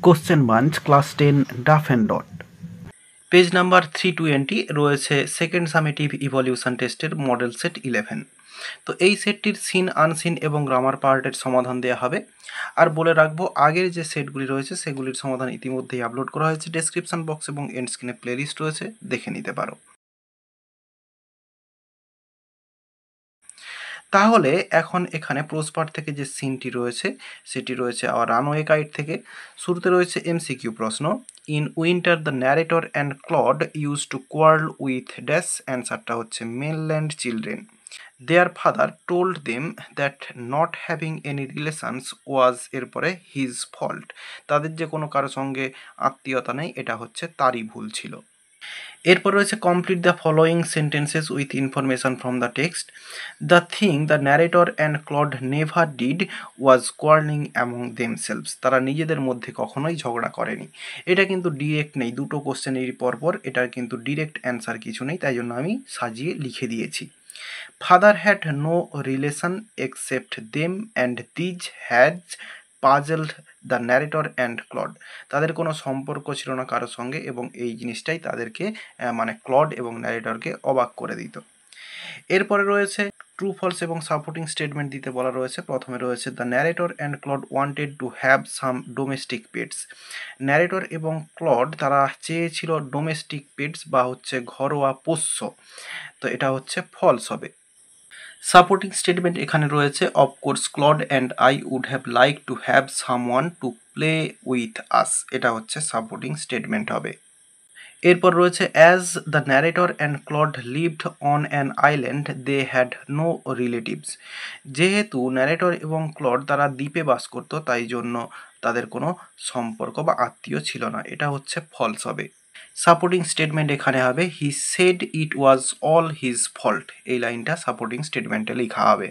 Question bank class 10 ডাফ and ডট। Page number 320 রয়েছে সেকেন্ড সামেটিভ ইভলিউশন টেস্টের মডেল সেট 11। তো এই সেটটির সিন আনসিন এবং গ্রামার পার্টের সমাধান দেওয়া হবে। আর বলে রাখবো আগের যে সেটগুলি রয়েছে সেগুলির সমাধান ইতিমধ্যেই আপলোড করা হয়েছে, ডেসক্রিপশন বক্স এবং এন্ড স্ক্রিনে প্লেলিস্ট রয়েছে, দেখে নিতে পারো। তাহলে এখন এখানে প্রোসপার্ট থেকে যে সিনটি রয়েছে সেটি রয়েছে আওয়ার রানওয়ে গাইড থেকে। শুরুতে রয়েছে এমসিকিউ প্রশ্ন। In winter the narrator and Claude use to quarrel with dash, অ্যান্সারটা হচ্ছে mainland children. Their father told them that not having any relations was, এরপরে হিজ ফল্ট, তাদের যে কোনো কারোর সঙ্গে আত্মীয়তা নেই এটা হচ্ছে তারই ভুল ছিল। এরপর রয়েছে complete the following sentences with information from the text. The thing the narrator and Claude never did was quarrelling among themselves, তারা নিজেদের মধ্যে কখনোই ঝগড়া করেনি। এটা কিন্তু ডিরেক্ট নেই, দুটো কোশ্চেনের পরপর এটার কিন্তু ডিরেক্ট অ্যান্সার কিছু নেই, তাই জন্য আমি সাজিয়ে লিখে দিয়েছি। Father had no relation except them and this has puzzled the narrator and Claude, তাদের কোনো সম্পর্ক ছিল না কারোর সঙ্গে এবং এই জিনিসটাই তাদেরকে মানে ক্লড এবং ন্যারেটরকে অবাক করে দিত। এরপরে রয়েছে ট্রু ফলস এবং সাপোর্টিং স্টেটমেন্ট দিতে বলা রয়েছে। প্রথমে রয়েছে the narrator and clod wanted to have some domestic pets, narrator এবং ক্লড তারা চেয়েছিল ডোমেস্টিক পেটস বা হচ্ছে ঘরোয়া পোষ্য, তো এটা হচ্ছে ফলস হবে। সাপোর্টিং স্টেটমেন্ট এখানে রয়েছে of course Claude and I would have like to have someone to play with us, এটা হচ্ছে সাপোর্টিং স্টেটমেন্ট হবে। এরপর রয়েছে as the narrator and Claude lived on an island they had no relatives, যেহেতু narrator এবং Claude তারা দ্বীপে বাস করতো তাই জন্য তাদের কোনো সম্পর্ক বা আত্মীয় ছিল না, এটা হচ্ছে ফলস হবে। সাপোর্টিং স্টেটমেন্ট এখানে হবে he said it was all his fault, এই লাইনটা সাপোর্টিং স্টেটমেন্টে লেখা হবে।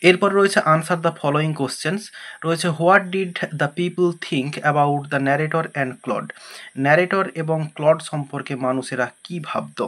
এরপর রয়েছে আনসার দ্য ফলোয়িং কোশ্চেন্স, রয়েছে what did the people think about the narrator and clod, narrator এবং ক্লড সম্পর্কে মানুষেরা কি ভাবত।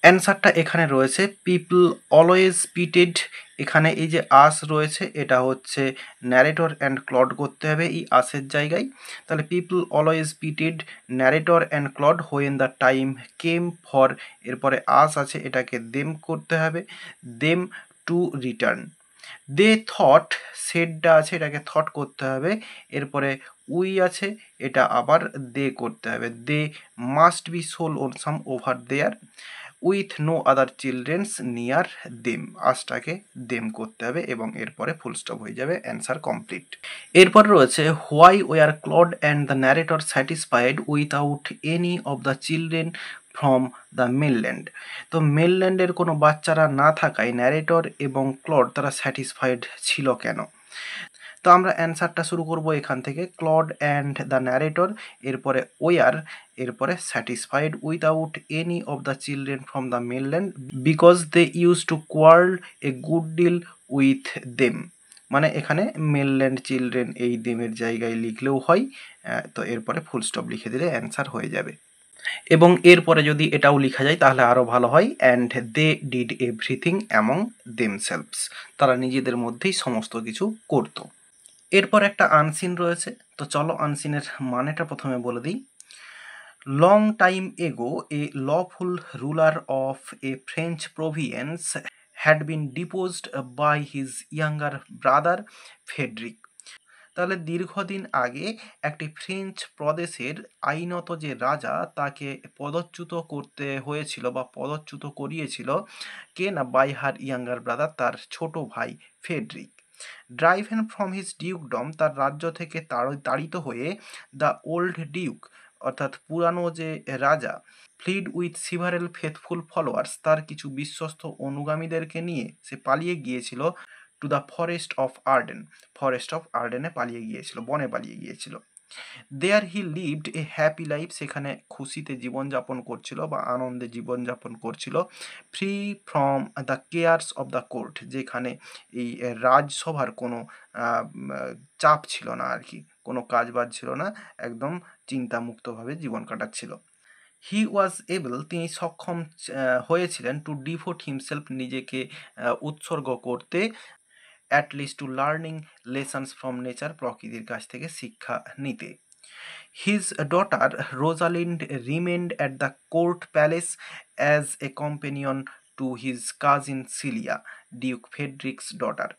অ্যান্সারটা এখানে রয়েছে পিপল অলওয়েজ পিটেড, এখানে এই যে আস রয়েছে এটা হচ্ছে ন্যারেটর অ্যান্ড ক্লড করতে হবে এই আসের জায়গায়, তাহলে people always pitied narrator and Claude when the time came for, এরপরে আস আছে এটাকে দেম করতে হবে, them to return. They thought, সেডটা আছে এটাকে থট করতে হবে, এরপরে উই আছে এটা আবার দে করতে হবে, they must be so lonesome over there with no other childrens near them, আজটাকে দেম করতে হবে এবং এরপরে ফুল স্টপ হয়ে যাবে, অ্যান্সার কমপ্লিট। এরপর রয়েছে why were clod and the narrator satisfied without any of the children from the mainland, তো মেনল্যান্ডের কোনো বাচ্চারা না থাকায় ন্যারেটর এবং ক্লড তারা স্যাটিসফাইড ছিল কেন। তো আমরা অ্যান্সারটা শুরু করব এখান থেকে, ক্লড অ্যান্ড দ্য ন্যারেটর, এরপরে ওয়ার, এরপরে satisfied without any of the children from the mainland because they use to quarrel a good deal with them, মানে এখানে মেনল্যান্ড চিলড্রেন এই দেমের জায়গায় লিখলেও হয়, তো এরপরে ফুল স্টপ লিখে দিলে অ্যান্সার হয়ে যাবে। এবং এরপরে যদি এটাও লেখা যায় তাহলে আরও ভালো হয়, and they did everything among themselves, তারা নিজেদের মধ্যেই সমস্ত কিছু করতো। এরপর একটা আনসিন রয়েছে, তো চলো আনসিনের মানেটা প্রথমে বলে দিই। Long time ago a lawful ruler of a French province had been deposed by his younger brother Frederick, তাহলে দীর্ঘদিন আগে একটি ফ্রেঞ্চ প্রদেশের আইনত যে রাজা তাকে পদচ্যুত করতে হয়েছিল বা পদচ্যুত করিয়েছিল কে না, বাই হার ইয়াঙ্গার ব্রাদার, তার ছোট ভাই ফেডরিক। ড্রাইভেন ফ্রম হিজ ডিউকডম, তার রাজ্য থেকে তাড়িত হয়ে দ্য ওল্ড ডিউক অর্থাৎ পুরানো যে রাজা, fled with several faithful followers, তার কিছু বিশ্বস্ত অনুগামীদেরকে নিয়ে সে পালিয়ে গিয়েছিল to the forest of Arden, forest of আর্ডেনে পালিয়ে গিয়েছিল, বনে পালিয়ে গিয়েছিল। There he lived a happy life, সেখানে খুশিতে জীবনযাপন করছিল বা আনন্দে জীবনযাপন করছিল, free from the cares of the court, যেখানে এই রাজসভার কোনো চাপ ছিল না আর কি, কোনো কাজবাজ ছিল না, একদম চিন্তামুক্তভাবে জীবন কাটাচ্ছিল। হি ওয়াজ এবল, তিনি সক্ষম হয়েছিলেন টু ডিভোট হিমসেলফ, নিজেকে উৎসর্গ করতে, at least two learning lessons from nature, প্রকৃতির কাছ থেকে শিক্ষা নিতে। His daughter Rosalind remained at the court palace as a companion to his cousin Celia, duke Frederick's daughter.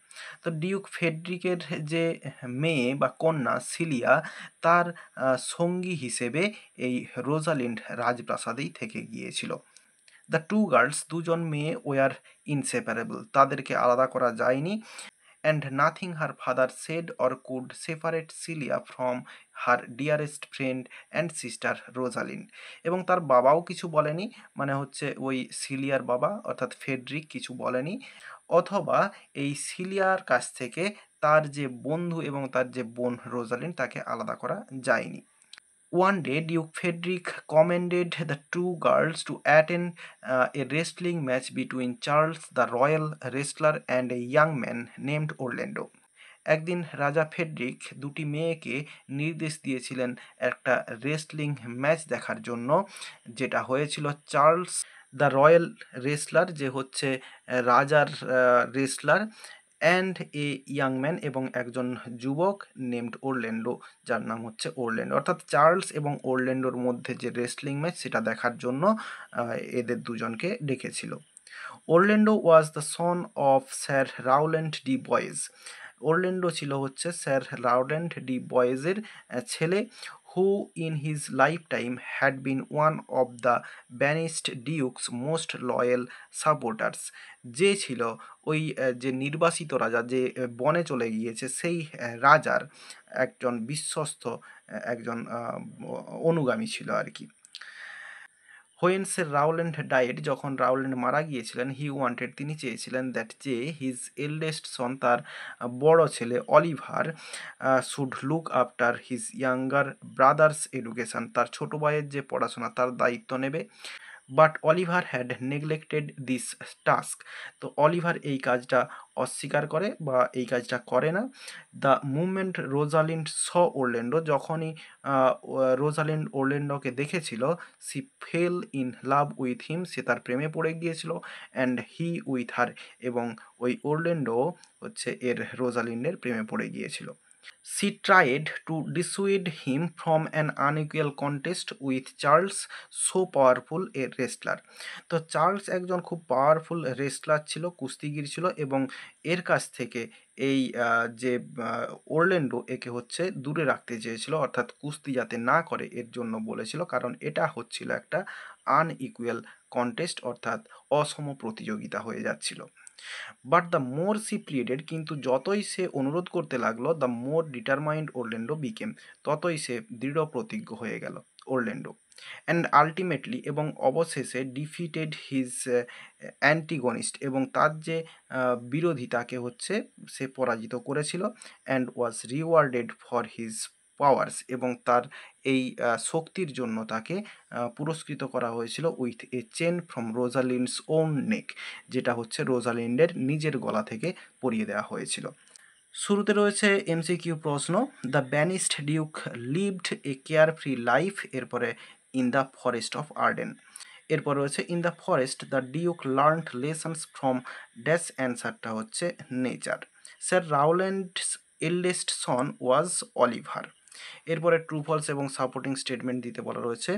তো ডিউক ফেডরিকের যে মেয়ে বা কন্যা সিলিয়া, তার সঙ্গী হিসেবে এই রোজালিন্ড রাজপ্রাসাদেই থেকে গিয়েছিল। দ্য টু গার্লস, দুজন মেয়ে, ওয়ার ইনসেপারেবল, তাদেরকে আলাদা করা যায়নি। and nothing her father said or could separate Celia from her dearest friend and sister Rosalind। এবং তার বাবাও কিছু বলেনি, মানে হচ্ছে ওই সিলিয়ার বাবা অর্থাৎ ফেডরিক কিছু বলেনি, অথবা এই সিলিয়ার কাছ থেকে তার যে বন্ধু এবং তার যে বোন রোজালিন্ড তাকে আলাদা করা যায়নি। One day, Duke Frederick commanded the two girls to attend a wrestling match between Charles, the royal wrestler, and a young man named Orlando। একদিন রাজা ফেডরিক দুটি মেয়েকে নির্দেশ দিয়েছিলেন একটা রেসলিং ম্যাচ দেখার জন্য, যেটা হয়েছিল চার্লস দ্য রয়্যাল রেসলার, যে হচ্ছে রাজার wrestler, and a young man, এবং একজন যুবক নেমড ওরল্যান্ডো, যার নাম হচ্ছে ওরল্যান্ডো। অর্থাৎ চার্লস এবং ওরল্যান্ডোর মধ্যে যে রেসলিং ম্যাচ সেটা দেখার জন্য এদের দুজনকে ডেকেছিল। Orlando was the son of sir রাউল্যান্ড de Boys. Orlando ছিল হচ্ছে স্যার রাউল্যান্ড ডি বয়েজের ছেলে, হু in his life time had been one of the banished Duke's most loyal supporters. যে ছিল ওই যে নির্বাসিত রাজা, যে বনে চলে গিয়েছে, সেই রাজার একজন বিশ্বস্ত একজন অনুগামী ছিল আর কি। হোয়েন স্যার রাউল্যান্ড ডায়েড, যখন রাউল্যান্ড মারা গিয়েছিলেন, হি ওয়ান্টেড, তিনি চেয়েছিলেন, দ্যাট যে হিজ এল্ডেস্ট সন, তার বড় ছেলে Oliver, should look after his younger brother's education, তার ছোট ভাইয়ের যে পড়াশোনা তার দায়িত্ব নেবে। But Oliver had neglected this task, তো অলিভার এই কাজটা অস্বীকার করে বা এই কাজটা করে না। The movement Rosalind saw Orlando, যখনই রোজালিন্ড ওরল্যান্ডোকে দেখেছিল, she fell in love with him, সে তার প্রেমে পড়ে গিয়েছিল, অ্যান্ড হি উইথ হার, এবং ওই ওরল্যান্ডো হচ্ছে এর রোজালিন্ডের প্রেমে পড়ে গিয়েছিল। She tried to dissuade him from an unequal contest with Charles, so powerful a wrestler। তো চার্লস একজন খুব পাওয়ারফুল রেসলার ছিল, কুস্তিগির ছিল, এবং এর কাছ থেকে এই যে ওরল্যান্ডো একে হচ্ছে দূরে রাখতে চেয়েছিল, অর্থাৎ কুস্তি যাতে না করে এর জন্য বলেছিল, কারণ এটা হচ্ছিল একটা আনইকুয়াল কন্টেস্ট, অর্থাৎ অসম প্রতিযোগিতা হয়ে যাচ্ছিল। But the more she pleaded, কিন্তু যতই সে অনুরোধ করতে লাগলো, the more determined Orlando became, ততই সে দৃঢ় প্রতিজ্ঞ হয়ে গেল ওরল্যান্ডো। অ্যান্ড আলটিমেটলি, এবং অবশেষে, ডিফিটেড হিজ অ্যান্টিগনিস্ট, এবং তার যে বিরোধী তাকে হচ্ছে সে পরাজিত করেছিল। And was rewarded for his powers, এবং তার এই শক্তির জন্য তাকে পুরস্কৃত করা হয়েছিল with a chain from Rosalind's own neck, যেটা হচ্ছে রোজালিন্ডের নিজের গলা থেকে পরিয়ে দেওয়া হয়েছিল। শুরুতে রয়েছে এমসিকিউ প্রশ্ন, the banished duke lived a care free life, এরপরে in the forest of Arden. এরপর রয়েছে in the forest the duke learned lessons from dash, অ্যান্সারটা হচ্ছে nature. Sir Rowland's eldest son was Oliver. এরপরে ট্রু ফলস এবং supporting statement দিতে বলা রয়েছে।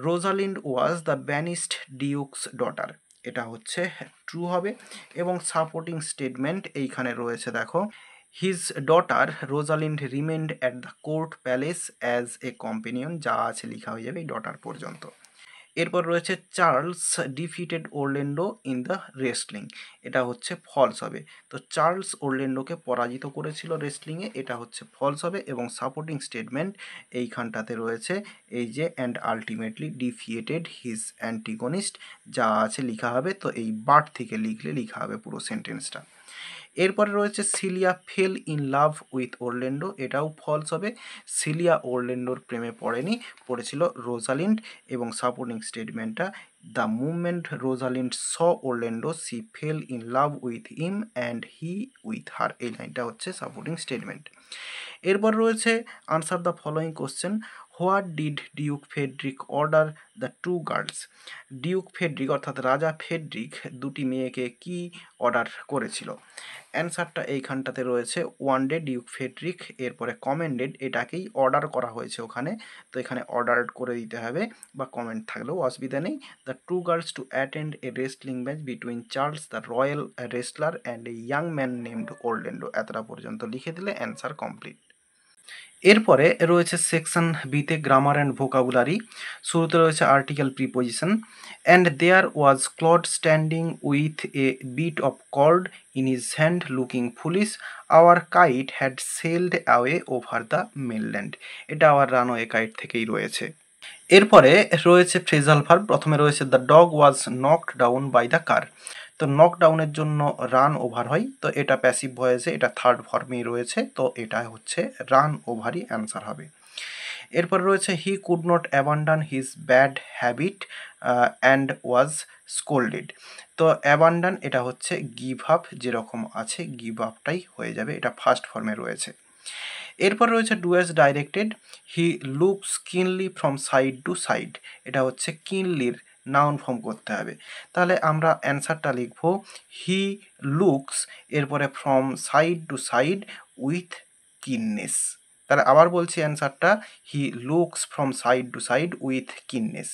Rosalind was the banished duke's daughter, এটা হচ্ছে ট্রু হবে। এবং সাপোর্টিং স্টেটমেন্ট এইখানে রয়েছে, দেখো, his daughter Rosalind রিমেন্ড at the court palace as a companion, যা আছে লেখা হয়ে যাবে এই ডটার পর্যন্ত। এরপর রয়েছে Charles defeated Orlando in the wrestling, এটা হচ্ছে ফলস হবে। তো চার্লস ওরল্যান্ডোকে পরাজিত করেছিল রেসলিংয়ে, এটা হচ্ছে ফলস হবে। এবং সাপোর্টিং স্টেটমেন্ট এইখানটাতে রয়েছে এই যে, অ্যান্ড আলটিমেটলি ডিফিটেড হিজ অ্যান্টিগনিস্ট, যা আছে লেখা হবে। তো এই বাট থেকে লিখলে লেখা হবে পুরো সেন্টেন্সটা। এরপরে রয়েছে Celia fell in love with Orlando, এটাও ফলস হবে। সিলিয়া ওরল্যান্ডোর প্রেমে পড়েনি, পড়েছিল রোজালিন্ড। এবং সাপোর্টিং স্টেটমেন্টটা, the movement Rosalind saw Orlando she fell in love with him and he with her, এই লাইনটা হচ্ছে সাপোর্টিং স্টেটমেন্ট। এরপর রয়েছে answer the following question, what did duke Frederick order the two girls. Duke Frederick অর্থাৎ রাজা Friedrich দুটি মেয়েকে কি অর্ডার করেছিল? অ্যান্সারটা এইখানটাতে রয়েছে ওয়ান ডে ডিউক ফেডরিক, এরপরে কমেন্ডেড, এটাকেই অর্ডার করা হয়েছে ওখানে, তো এখানে অর্ডার করে দিতে হবে বা কমেন্ট থাকলেও অসুবিধা নেই। The two girls to attend a wrestling match between Charles the royal wrestler and a young man named Orlando. এতটা পর্যন্ত লিখে দিলে অ্যান্সার কমপ্লিট। এরপরে রয়েছে সেকশন বিতে গ্রামার অ্যান্ড ভোকাবুলারি। শুরুতে রয়েছে article preposition, and there was Claude standing with a bit of cord in his hand looking foolish, our kite had sailed away over the mainland. এটা our runaway kite থেকেই রয়েছে। এরপরে রয়েছে phrasal verb. প্রথমে রয়েছে the dog was knocked down by the car. তো নকডাউনের জন্য রান ওভার হয়, তো এটা প্যাসিভ ভয়েসে, এটা থার্ড ফর্মেই রয়েছে, তো এটা হচ্ছে রান ওভারই অ্যান্সার হবে। এরপর রয়েছে he could not abandon his bad habit and was scolded. তো অ্যাবান্ডান এটা হচ্ছে গিভ আপ, যেরকম আছে গিভ আপটাই হয়ে যাবে, এটা ফার্স্ট ফর্মে রয়েছে। এরপর রয়েছে do as directed, he looks কিনলি ফ্রম সাইড টু সাইড, এটা হচ্ছে কিনলির নাউন ফর্ম করতে হবে। তাহলে আমরা অ্যান্সারটা লিখব হি লুকস, এরপরে from side to side with kindness. তাহলে আবার বলছি অ্যান্সারটা, he looks from side to side with kindness.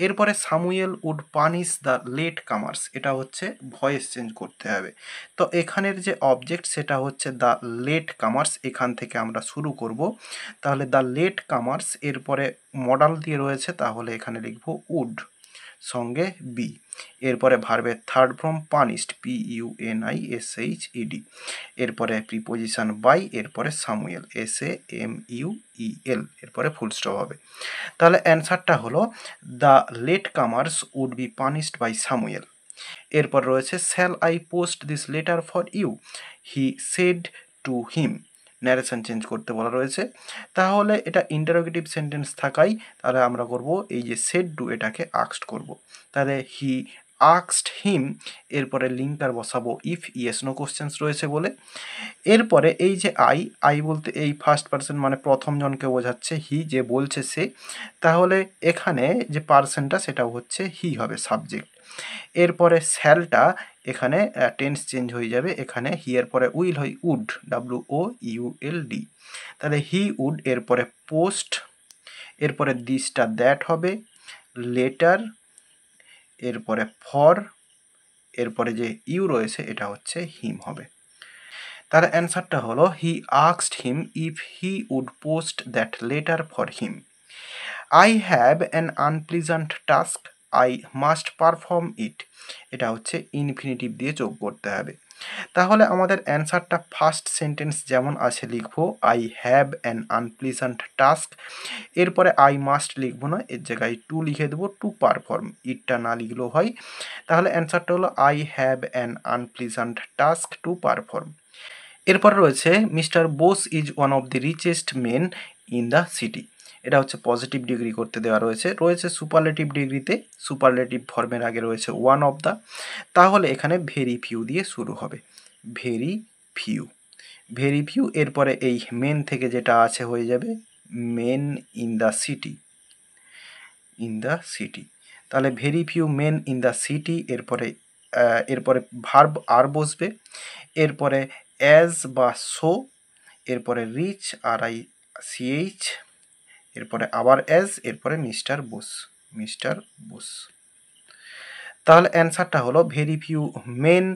এরপরে Samuel would punish the late comers, এটা হচ্ছে ভয়েস চেঞ্জ করতে হবে। তো এখানের যে অবজেক্ট সেটা হচ্ছে দ্য লেট কামার্স, এখান থেকে আমরা শুরু করব। তাহলে দ্য লেট কামার্স, এরপরে মডাল দিয়ে রয়েছে, তাহলে এখানে লিখব উড সঙ্গে বি। এরপরে ভার্বের থার্ড ফর্ম পানিশড, PUNISHED। এরপরে প্রিপোজিশন বাই, এরপরে সামুয়েল, SAMUEL, এরপরে ফুল স্টপ হবে। তাহলে অ্যান্সারটা হলো the late কামার্স would be punished by Samuel. এরপর রয়েছে shall I post this letter for you, he said to him. Narration change করতে বলা রয়েছে, তাহলে এটা ইন্টারোগেটিভ সেন্টেন্স থাকাই, তাহলে আমরা করব এই যে সেড টু, এটাকে আক্সড করব। তাহলে হি আক্সড হিম, এরপরে লিঙ্কার বসাবো ইফ ইয়েস নো কোশ্চেন্স রয়েছে বলে। এরপরে এই যে আই বলতে এই ফার্স্ট পার্সন মানে প্রথম জনকে বোঝাচ্ছে, হি যে বলছে সে, তাহলে এখানে যে পার্সনটা সেটা হচ্ছে হি হবে সাবজেক্ট। এরপরে শ্যালটা এখানে টেন্স চেঞ্জ হয়ে যাবে, এখানে হি এর পরে উইল হয় উড, WOULD। তাহলে হি উড, এরপরে পোস্ট, এরপরে দিসটা দ্যাট হবে, লেটার, এরপরে ফর, এরপরে যে ইউ রয়েছে এটা হচ্ছে হিম হবে। তার অ্যান্সারটা হলো he asked him if he would post that letter for him. I have an unpleasant task, I must perform it, এটা হচ্ছে ইনফিনিটিভ দিয়ে যোগ করতে হবে। তাহলে আমাদের অ্যান্সারটা ফার্স্ট সেন্টেন্স যেমন আছে লিখবো I have an unpleasant task, এরপরে আই মাস্ট লিখবো না, এর জায়গায় টু লিখে দেবো, টু পারফর্ম, ইটটা না লিখলেও হয়। তাহলে অ্যান্সারটা হলো I have an unpleasant task to perform. এরপর রয়েছে mister Bose is one of the richest main in the city, এটা হচ্ছে পজিটিভ ডিগ্রি করতে দেওয়া রয়েছে। রয়েছে সুপারলেটিভ ডিগ্রিতে, সুপারলেটিভ ফর্মের আগে রয়েছে ওয়ান অফ দ্য, তাহলে এখানে ভেরি ফিউ দিয়ে শুরু হবে, ভেরি ফিউ, ভেরি ফিউ। এরপরে এই মেন থেকে যেটা আছে হয়ে যাবে men in the city, in the city. তাহলে very few men in the city, এরপরে ভার্ব আর বসবে, এরপরে অ্যাজ বা সো, এরপরে রিচ RICH, এরপরে আবার অ্যাজ, এরপরে মিস্টার বোস, মিস্টার বোস। তাহলে অ্যান্সারটা হলো very few men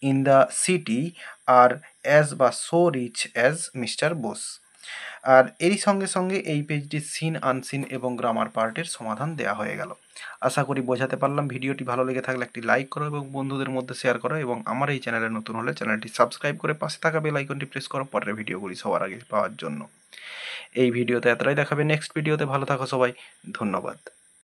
in the city are as বা so rich as mister Bose. আর এরই সঙ্গে সঙ্গে এই পেজটি সিন আনসিন এবং গ্রামার পার্টের সমাধান দেওয়া হয়ে গেল। আশা করি বোঝাতে পারলাম। ভিডিওটি ভালো লেগে থাকলে একটি লাইক করো এবং বন্ধুদের মধ্যে শেয়ার করো, এবং আমার এই চ্যানেলে নতুন হলে চ্যানেলটি সাবস্ক্রাইব করে পাশে থাকা বেল আইকনটি প্রেস করো পরের ভিডিওগুলি সবার আগে পাওয়ার জন্য। এই ভিডিওতে এতটাই, দেখাবে নেক্সট ভিডিওতে। ভালো থাকো সবাই, ধন্যবাদ।